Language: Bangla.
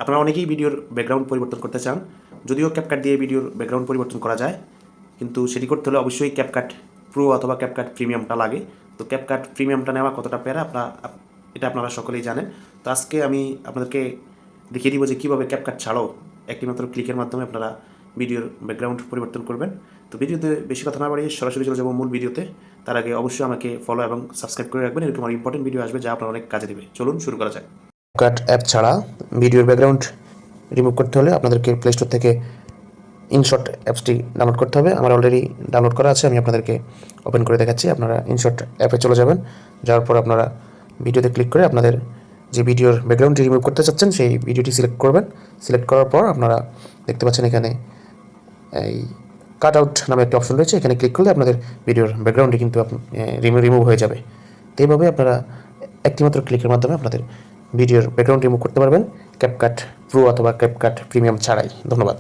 আপনারা অনেকেই ভিডিওর ব্যাকগ্রাউন্ড পরিবর্তন করতে চান, যদিও ক্যাপকাট দিয়ে ভিডিওর ব্যাকগ্রাউন্ড পরিবর্তন করা যায়, কিন্তু সেটি করতে হলে অবশ্যই ক্যাপকাট প্রো অথবা ক্যাপকাট প্রিমিয়ামটা লাগে। তো ক্যাপকাট প্রিমিয়ামটা নেওয়া কতটা প্যারা এটা আপনারা সকলেই জানেন। তো আজকে আমি আপনাদেরকে দেখিয়ে দিব যে কীভাবে ক্যাপকাট ছাড়াও একটিমাত্র ক্লিকের মাধ্যমে আপনারা ভিডিওর ব্যাকগ্রাউন্ড পরিবর্তন করবেন। তো ভিডিওতে বেশি কথা না বাড়িয়ে সরাসরি চলে যাবো মূল ভিডিওতে। তার আগে অবশ্যই আমাকে ফলো এবং সাবস্ক্রাইব করে রাখবেন, এরকম আর ইম্পর্টেন্ট ভিডিও আসবে যা আপনার অনেক কাজে দেবে। চলুন শুরু করা যাক। ক্যাপকাট অ্যাপ ছাড়া ভিডিওর ব্যাকগ্রাউন্ড রিমুভ করতে হলে আপনাদেরকে প্লে স্টোর থেকে ইনশট অ্যাপসটি ডাউনলোড করতে হবে। আমার অলরেডি ডাউনলোড করা আছে, আমি আপনাদেরকে ওপেন করে দেখাচ্ছি। আপনারা ইনশট অ্যাপে চলে যাবেন, যাওয়ার পর আপনারা ভিডিওতে ক্লিক করে আপনাদের যে ভিডিওর ব্যাকগ্রাউন্ডটি রিমুভ করতে চাচ্ছেন সেই ভিডিওটি সিলেক্ট করবেন। সিলেক্ট করার পর আপনারা দেখতে পাচ্ছেন এখানে এই কাট আউট নামে একটা অপশন রয়েছে, এখানে ক্লিক করলে আপনাদের ভিডিওর ব্যাকগ্রাউন্ডটি কিন্তু রিমুভ হয়ে যাবে। তো এইভাবে আপনারা একটিমাত্র ক্লিকের মাধ্যমে আপনাদের ভিডিওর ব্যাকগ্রাউন্ড রিমুভ করতে পারবেন ক্যাপকাট প্রো অথবা ক্যাপকাট প্রিমিয়াম ছাড়াই। ধন্যবাদ।